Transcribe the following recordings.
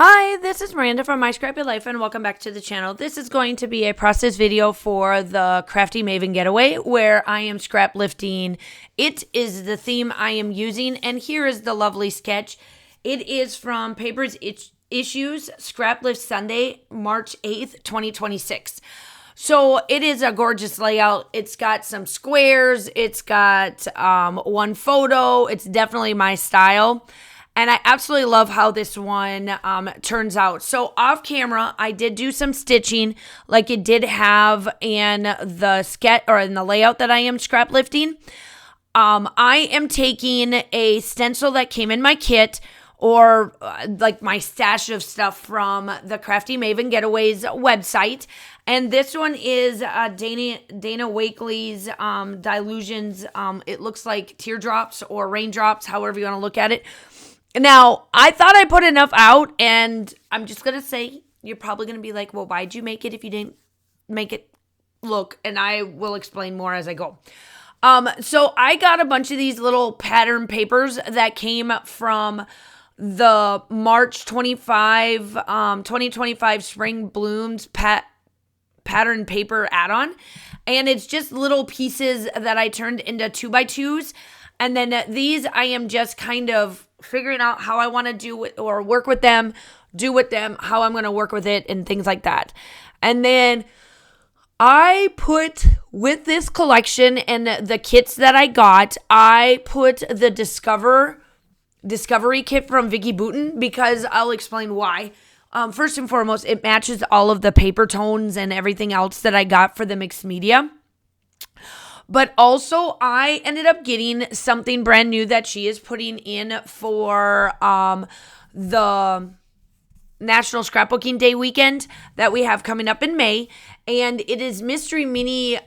Hi, this is Miranda from My Scrappy Life and welcome back to the channel. This is going to be a process video for the Crafty Maven Getaway where I am scrap lifting. It is the theme I am using and here is the lovely sketch. It is from Papers Issues Scrap Lift Sunday, March 8th, 2026. So it is a gorgeous layout. It's got some squares. It's got one photo. It's definitely my style. And I absolutely love how this one turns out. So off camera, I did do some stitching like it did have in the sketch or in the layout that I am scrap lifting. I am taking a stencil that came in my kit or like my stash of stuff from the Crafty Maven Getaways website. And this one is Dana Wakely's Dilutions. It looks like teardrops or raindrops, however you want to look at it. Now, I thought I put enough out, and I'm just going to say, you're probably going to be like, well, why'd you make it if you didn't make it look? And I will explain more as I go. So I got a bunch of these little pattern papers that came from the March 2025 Spring Blooms pattern paper add-on. And it's just little pieces that I turned into 2x2s. And then these I am just kind of figuring out how I want to do it or work with them, do with them, how I'm going to work with it and things like that. And then I put with this collection and the kits that I got, I put the Discovery kit from Vicky Boutin because I'll explain why. First and foremost, it matches all of the paper tones and everything else that I got for the mixed media. But also, I ended up getting something brand new that she is putting in for the National Scrapbooking Day weekend that we have coming up in May. And it is mystery mini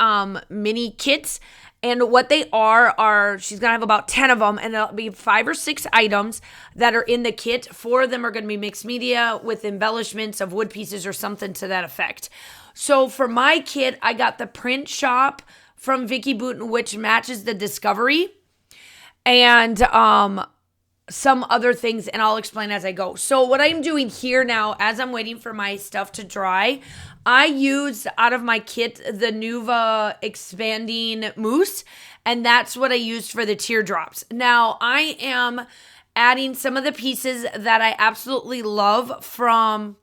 kits. And what they are she's going to have about 10 of them. And it'll be 5 or 6 items that are in the kit. 4 of them are going to be mixed media with embellishments of wood pieces or something to that effect. So for my kit, I got the print shop from Vicky Boutin, which matches the Discovery, and some other things, and I'll explain as I go. So what I'm doing here now, as I'm waiting for my stuff to dry, I used out of my kit the Nuva Expanding Mousse, and that's what I used for the teardrops. Now, I am adding some of the pieces that I absolutely love from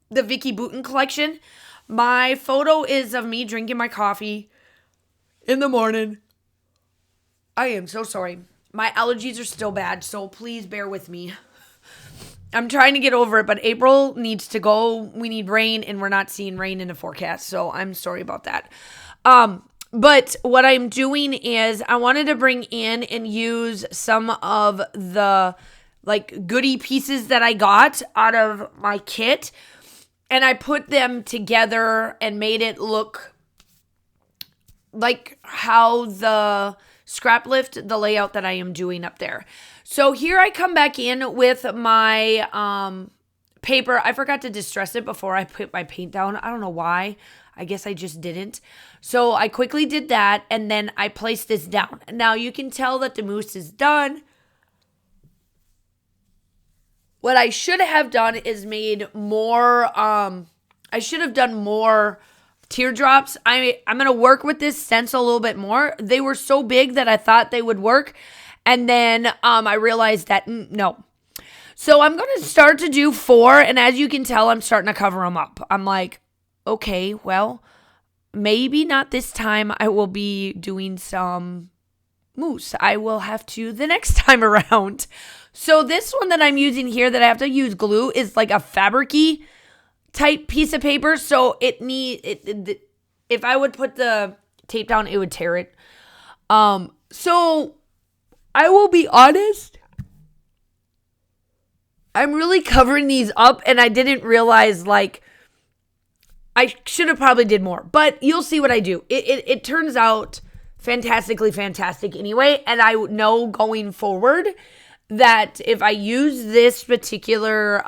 the Vicky Boutin collection. My photo is of me drinking my coffee in the morning. I am so sorry. My allergies are still bad, so please bear with me. I'm trying to get over it, but April needs to go. We need rain, and we're not seeing rain in the forecast, so I'm sorry about that. But what I'm doing is I wanted to bring in and use some of the like goodie pieces that I got out of my kit. And I put them together and made it look like how the scrap lift, the layout that I am doing up there. So here I come back in with my paper. I forgot to distress it before I put my paint down. I don't know why. I guess I just didn't. So I quickly did that and then I placed this down. Now you can tell that the mousse is done. What I should have done is made more, I should have done more teardrops. I'm going to work with this stencil a little bit more. They were so big that I thought they would work. And then I realized that no. So I'm going to start to do 4. And as you can tell, I'm starting to cover them up. I'm like, okay, well, maybe not this time. I will be doing some mousse. I will have to the next time around. So this one that I'm using here that I have to use glue is like a fabric-y type piece of paper. So if I would put the tape down, it would tear it. So I will be honest. I'm really covering these up and I didn't realize like I should have probably did more, but you'll see what I do. It turns out fantastic anyway. And I know going forward that if I use this particular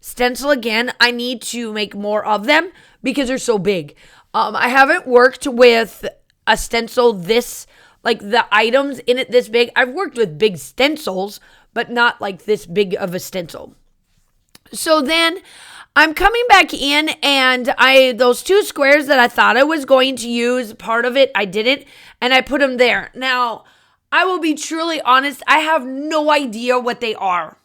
stencil again, I need to make more of them because they're so big. I haven't worked with a stencil this, like the items in it this big. I've worked with big stencils, but not like this big of a stencil. So then I'm coming back in, and those two squares that I thought I was going to use, part of it I didn't, and I put them there. Now, I will be truly honest, I have no idea what they are.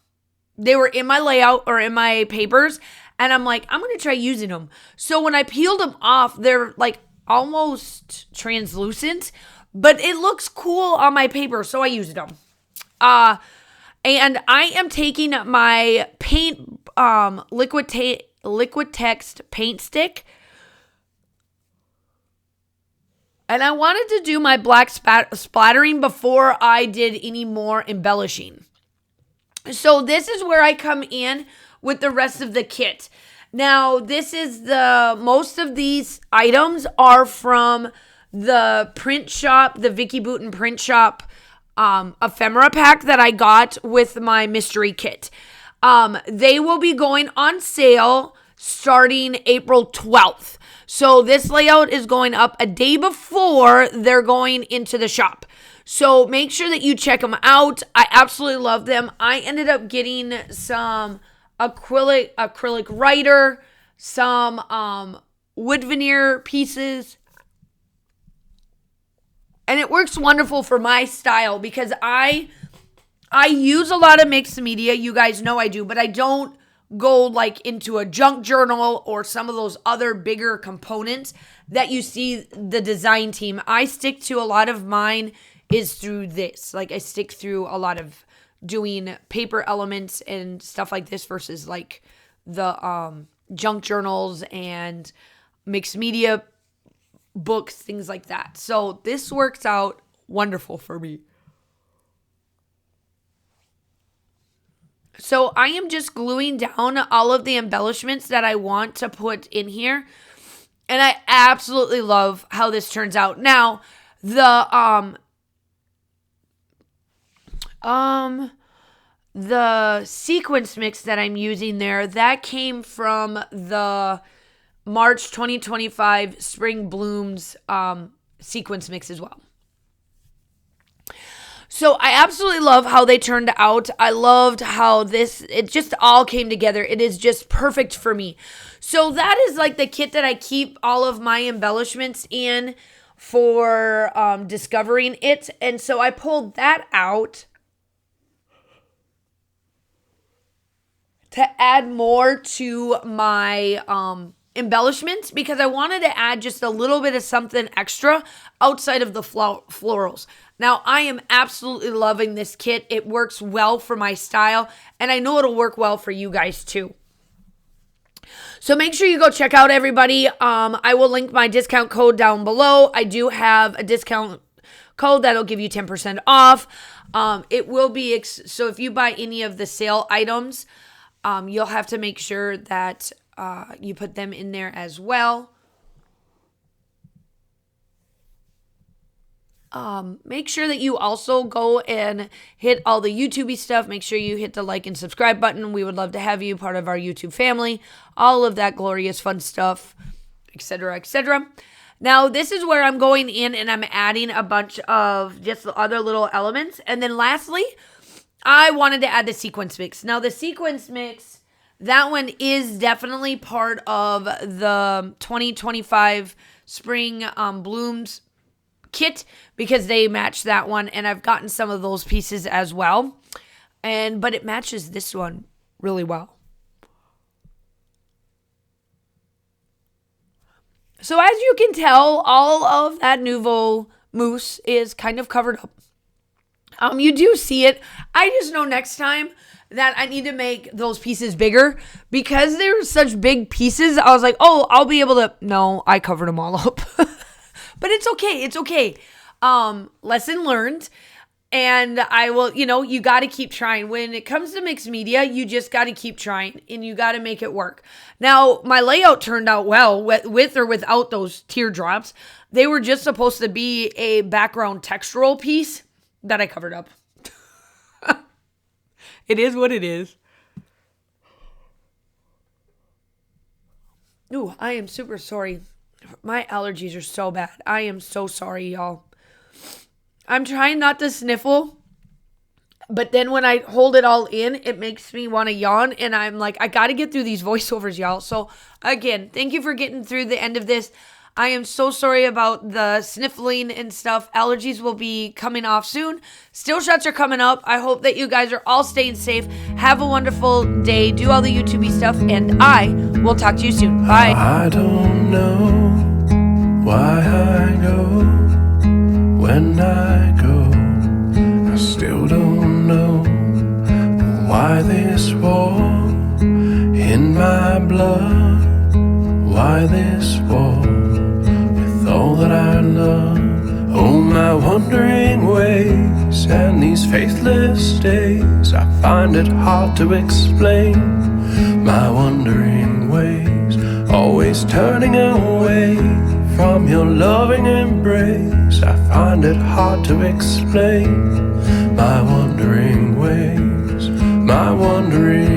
They were in my layout or in my papers, and I'm like, I'm going to try using them. So when I peeled them off, they're like almost translucent, but it looks cool on my paper, so I used them. And I am taking my paint, liquid text paint stick, and I wanted to do my black splattering before I did any more embellishing. So this is where I come in with the rest of the kit. Now, most of these items are from the print shop, the Vicky Booten print shop ephemera pack that I got with my mystery kit. They will be going on sale starting April 12th. So this layout is going up a day before they're going into the shop. So make sure that you check them out. I absolutely love them. I ended up getting some acrylic writer, some wood veneer pieces. And it works wonderful for my style because I use a lot of mixed media. You guys know I do, but I don't go like into a junk journal or some of those other bigger components that you see the design team. I stick to a lot of mine is through this. Like I stick through a lot of doing paper elements and stuff like this versus like the junk journals and mixed media books, things like that. So this works out wonderful for me. So I am just gluing down all of the embellishments that I want to put in here. And I absolutely love how this turns out. Now, the sequence mix that I'm using there, that came from the March 2025 Spring Blooms sequence mix as well. So I absolutely love how they turned out. I loved how it just all came together. It is just perfect for me. So that is like the kit that I keep all of my embellishments in for discovering it. And so I pulled that out to add more to my embellishments because I wanted to add just a little bit of something extra outside of the florals. Now, I am absolutely loving this kit. It works well for my style, and I know it'll work well for you guys too. So make sure you go check out everybody. I will link my discount code down below. I do have a discount code that'll give you 10% off. It will be, so if you buy any of the sale items, you'll have to make sure that you put them in there as well. Make sure that you also go and hit all the YouTube-y stuff. Make sure you hit the like and subscribe button. We would love to have you part of our YouTube family. All of that glorious fun stuff, etc., etc. Now, this is where I'm going in and I'm adding a bunch of just the other little elements. And then lastly, I wanted to add the sequence mix. Now, the sequence mix, that one is definitely part of the 2025 Spring Blooms kit because they match that one, and I've gotten some of those pieces as well. But it matches this one really well. So as you can tell, all of that Nouveau mousse is kind of covered up. You do see it. I just know next time that I need to make those pieces bigger because they're such big pieces. I was like, oh, I'll be able to. No, I covered them all up. But it's okay. It's okay. Lesson learned. And I will, you got to keep trying. When it comes to mixed media, you just got to keep trying and you got to make it work. Now, my layout turned out well with or without those teardrops. They were just supposed to be a background textural piece that I covered up. It is what it is. Ooh, I am super sorry. My allergies are so bad. I am so sorry, y'all. I'm trying not to sniffle But then when I hold it all in, it makes me want to yawn. And I'm like, I got to get through these voiceovers, y'all. So again, thank you for getting through the end of this. I am so sorry about the sniffling and stuff. Allergies will be coming off soon. Still shots are coming up. I hope that you guys are all staying safe. Have a wonderful day. Do all the YouTube stuff. And I will talk to you soon. Bye. I don't know why I go when I go. I still don't know why this war in my blood. Why this war with all that I love. Oh, my wandering ways and these faithless days, I find it hard to explain. My wandering ways, always turning away from your loving embrace, I find it hard to explain. My wandering ways, my wandering